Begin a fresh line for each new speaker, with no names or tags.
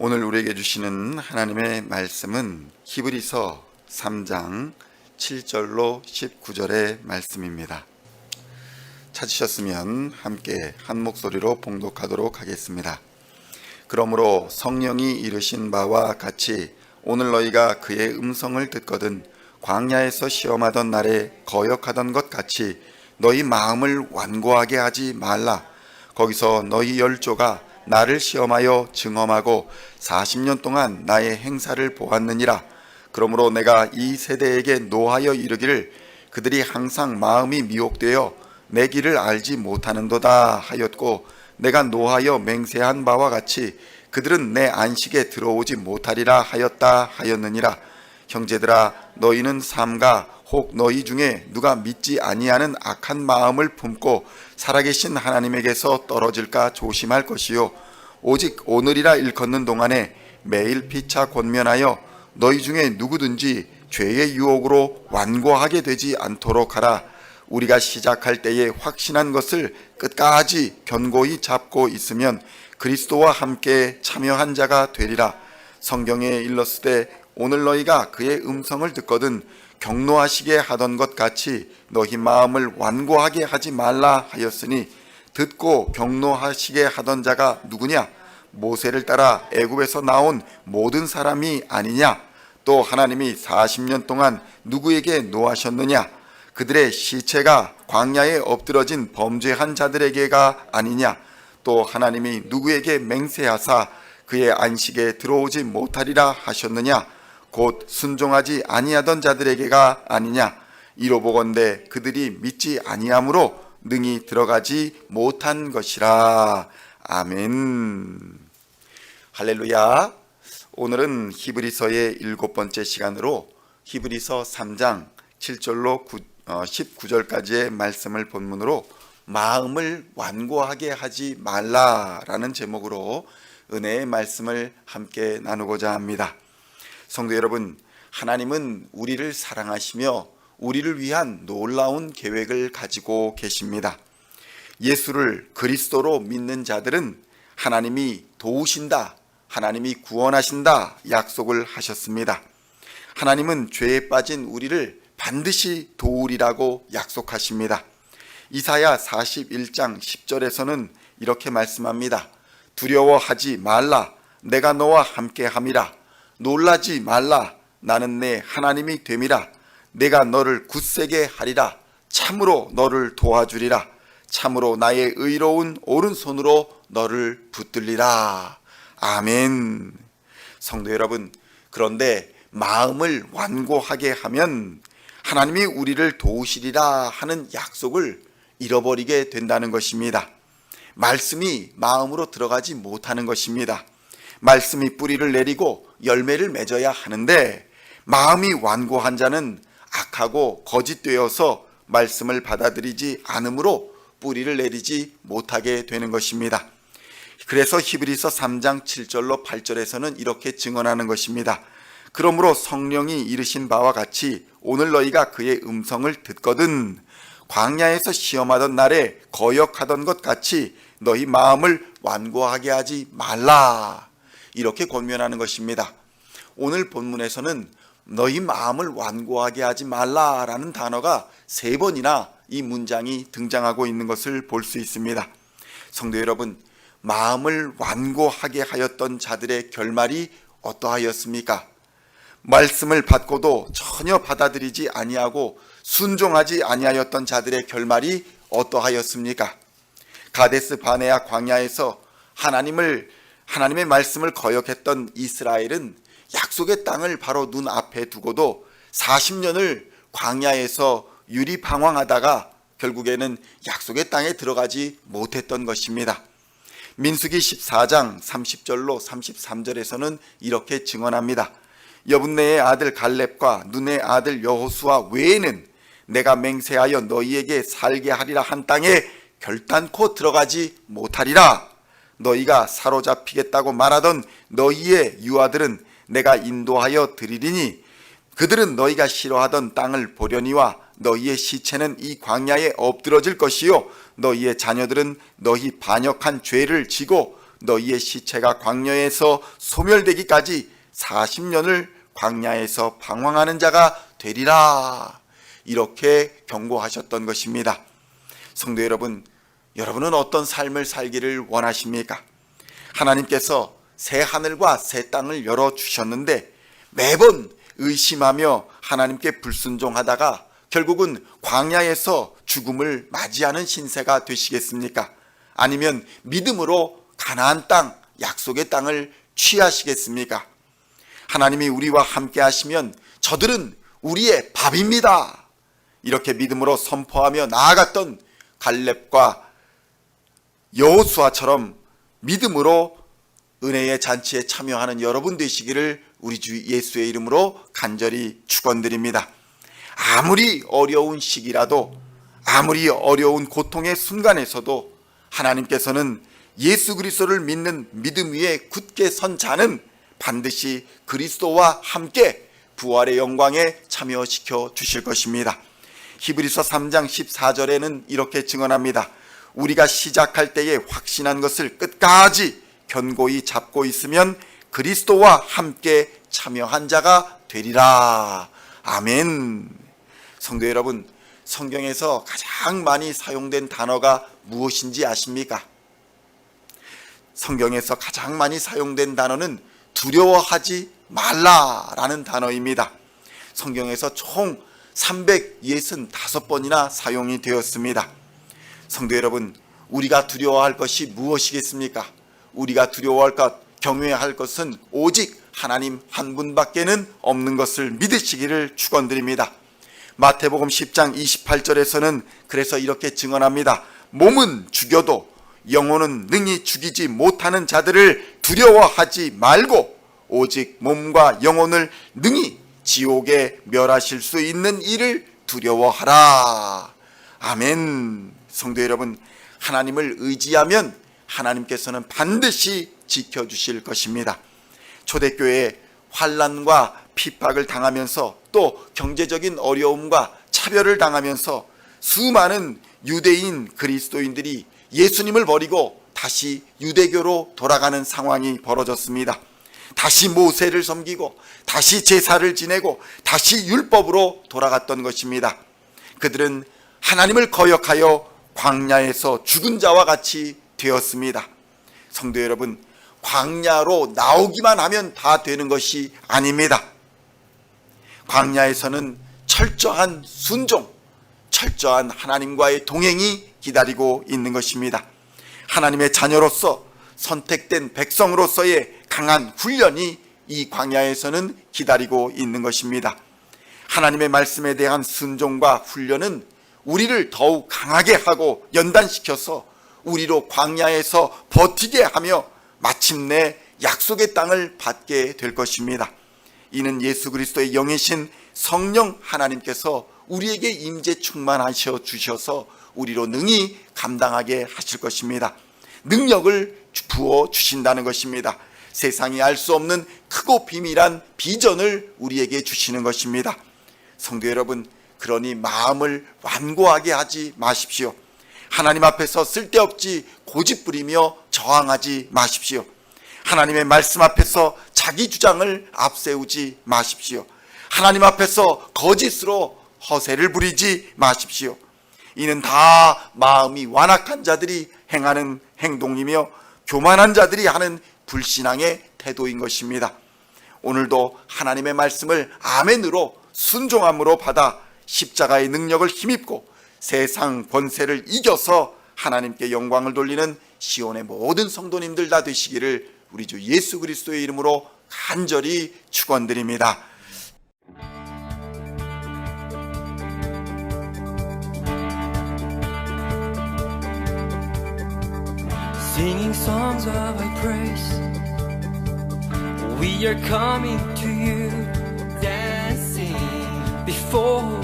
오늘 우리에게 주시는 하나님의 말씀은 히브리서 3장 7절로 19절의 말씀입니다. 찾으셨으면 함께 한 목소리로 봉독하도록 하겠습니다. 그러므로 성령이 이르신 바와 같이 오늘 너희가 그의 음성을 듣거든 광야에서 시험하던 날에 거역하던 것 같이 너희 마음을 완고하게 하지 말라. 거기서 너희 열조가 나를 시험하여 증험하고 40년 동안 나의 행사를 보았느니라. 그러므로 내가 이 세대에게 노하여 이르기를 그들이 항상 마음이 미혹되어 내 길을 알지 못하는도다 하였고, 내가 노하여 맹세한 바와 같이 그들은 내 안식에 들어오지 못하리라 하였다 하였느니라. 형제들아, 너희는 삼가 혹 너희 중에 누가 믿지 아니하는 악한 마음을 품고 살아계신 하나님에게서 떨어질까 조심할 것이요, 오직 오늘이라 일컫는 동안에 매일 피차 권면하여 너희 중에 누구든지 죄의 유혹으로 완고하게 되지 않도록 하라. 우리가 시작할 때에 확신한 것을 끝까지 견고히 잡고 있으면 그리스도와 함께 참여한 자가 되리라. 성경에 일렀으되 오늘 너희가 그의 음성을 듣거든 경노하시게 하던 것 같이 너희 마음을 완고하게 하지 말라 하였으니, 듣고 경노하시게 하던 자가 누구냐? 모세를 따라 애굽에서 나온 모든 사람이 아니냐? 또 하나님이 40년 동안 누구에게 노하셨느냐? 그들의 시체가 광야에 엎드러진 범죄한 자들에게가 아니냐? 또 하나님이 누구에게 맹세하사 그의 안식에 들어오지 못하리라 하셨느냐? 곧 순종하지 아니하던 자들에게가 아니냐? 이로보건대 그들이 믿지 아니함으로 능히 들어가지 못한 것이라. 아멘. 할렐루야. 오늘은 히브리서의 7번째 시간으로 히브리서 3장 7절로 19절까지의 말씀을 본문으로 마음을 완고하게 하지 말라라는 제목으로 은혜의 말씀을 함께 나누고자 합니다. 성도 여러분, 하나님은 우리를 사랑하시며 우리를 위한 놀라운 계획을 가지고 계십니다. 예수를 그리스도로 믿는 자들은 하나님이 도우신다, 하나님이 구원하신다 약속을 하셨습니다. 하나님은 죄에 빠진 우리를 반드시 도우리라고 약속하십니다. 이사야 41장 10절에서는 이렇게 말씀합니다. 두려워하지 말라, 내가 너와 함께함이라. 놀라지 말라, 나는 내 하나님이 됨이라. 내가 너를 굳세게 하리라. 참으로 너를 도와주리라. 참으로 나의 의로운 오른손으로 너를 붙들리라. 아멘. 성도 여러분, 그런데 마음을 완고하게 하면 하나님이 우리를 도우시리라 하는 약속을 잃어버리게 된다는 것입니다. 말씀이 마음으로 들어가지 못하는 것입니다. 말씀이 뿌리를 내리고 열매를 맺어야 하는데, 마음이 완고한 자는 악하고 거짓되어서 말씀을 받아들이지 않으므로 뿌리를 내리지 못하게 되는 것입니다. 그래서 히브리서 3장 7절로 8절에서는 이렇게 증언하는 것입니다. 그러므로 성령이 이르신 바와 같이 오늘 너희가 그의 음성을 듣거든 광야에서 시험하던 날에 거역하던 것 같이 너희 마음을 완고하게 하지 말라, 이렇게 권면하는 것입니다. 오늘 본문에서는 너희 마음을 완고하게 하지 말라라는 단어가 3번이나 이 문장이 등장하고 있는 것을 볼 수 있습니다. 성도 여러분, 마음을 완고하게 하였던 자들의 결말이 어떠하였습니까? 말씀을 받고도 전혀 받아들이지 아니하고 순종하지 아니하였던 자들의 결말이 어떠하였습니까? 가데스 바네아 광야에서 하나님의 말씀을 거역했던 이스라엘은 약속의 땅을 바로 눈앞에 두고도 40년을 광야에서 유리방황하다가 결국에는 약속의 땅에 들어가지 못했던 것입니다. 민수기 14장 30절로 33절에서는 이렇게 증언합니다. 여분네의 아들 갈렙과 눈의 아들 여호수아 외에는 내가 맹세하여 너희에게 살게 하리라 한 땅에 결단코 들어가지 못하리라. 너희가 사로잡히겠다고 말하던 너희의 유아들은 내가 인도하여 드리리니 그들은 너희가 싫어하던 땅을 보려니와 너희의 시체는 이 광야에 엎드러질 것이요 너희의 자녀들은 너희 반역한 죄를 지고 너희의 시체가 광야에서 소멸되기까지 40년을 광야에서 방황하는 자가 되리라. 이렇게 경고하셨던 것입니다. 성도 여러분, 여러분은 어떤 삶을 살기를 원하십니까? 하나님께서 새 하늘과 새 땅을 열어주셨는데 매번 의심하며 하나님께 불순종하다가 결국은 광야에서 죽음을 맞이하는 신세가 되시겠습니까? 아니면 믿음으로 가나안 땅, 약속의 땅을 취하시겠습니까? 하나님이 우리와 함께 하시면 저들은 우리의 밥입니다. 이렇게 믿음으로 선포하며 나아갔던 갈렙과 여호수아처럼 믿음으로 은혜의 잔치에 참여하는 여러분 되시기를 우리 주 예수의 이름으로 간절히 축원드립니다. 아무리 어려운 시기라도, 아무리 어려운 고통의 순간에서도 하나님께서는 예수 그리스도를 믿는 믿음 위에 굳게 선 자는 반드시 그리스도와 함께 부활의 영광에 참여시켜 주실 것입니다. 히브리서 3장 14절에는 이렇게 증언합니다. 우리가 시작할 때에 확신한 것을 끝까지 견고히 잡고 있으면 그리스도와 함께 참여한 자가 되리라. 아멘. 성도 여러분, 성경에서 가장 많이 사용된 단어가 무엇인지 아십니까? 성경에서 가장 많이 사용된 단어는 두려워하지 말라라는 단어입니다. 성경에서 총 365번이나 사용이 되었습니다. 성도 여러분, 우리가 두려워할 것이 무엇이겠습니까? 우리가 두려워할 것, 경외할 것은 오직 하나님 한 분밖에는 없는 것을 믿으시기를 축원드립니다. 마태복음 10장 28절에서는 그래서 이렇게 증언합니다. 몸은 죽여도 영혼은 능히 죽이지 못하는 자들을 두려워하지 말고 오직 몸과 영혼을 능히 지옥에 멸하실 수 있는 이를 두려워하라. 아멘. 성도 여러분, 하나님을 의지하면 하나님께서는 반드시 지켜주실 것입니다. 초대교회에 환난과 핍박을 당하면서 또 경제적인 어려움과 차별을 당하면서 수많은 유대인 그리스도인들이 예수님을 버리고 다시 유대교로 돌아가는 상황이 벌어졌습니다. 다시 모세를 섬기고 다시 제사를 지내고 다시 율법으로 돌아갔던 것입니다. 그들은 하나님을 거역하여 광야에서 죽은 자와 같이 되었습니다. 성도 여러분, 광야로 나오기만 하면 다 되는 것이 아닙니다. 광야에서는 철저한 순종, 철저한 하나님과의 동행이 기다리고 있는 것입니다. 하나님의 자녀로서 선택된 백성으로서의 강한 훈련이 이 광야에서는 기다리고 있는 것입니다. 하나님의 말씀에 대한 순종과 훈련은 우리를 더욱 강하게 하고 연단시켜서 우리로 광야에서 버티게 하며 마침내 약속의 땅을 받게 될 것입니다. 이는 예수 그리스도의 영이신 성령 하나님께서 우리에게 임재 충만하셔 주셔서 우리로 능히 감당하게 하실 것입니다. 능력을 부어 주신다는 것입니다. 세상이 알 수 없는 크고 비밀한 비전을 우리에게 주시는 것입니다. 성도 여러분, 그러니 마음을 완고하게 하지 마십시오. 하나님 앞에서 쓸데없이 고집부리며 저항하지 마십시오. 하나님의 말씀 앞에서 자기 주장을 앞세우지 마십시오. 하나님 앞에서 거짓으로 허세를 부리지 마십시오. 이는 다 마음이 완악한 자들이 행하는 행동이며 교만한 자들이 하는 불신앙의 태도인 것입니다. 오늘도 하나님의 말씀을 아멘으로 순종함으로 받아 십자가의 능력을 힘입고 세상 권세를 이겨서 하나님께 영광을 돌리는 시온의 모든 성도님들 다 되시기를 우리 주 예수 그리스도의 이름으로 간절히 축원드립니다.
Singing songs of thy praise, we are coming to you, dancing before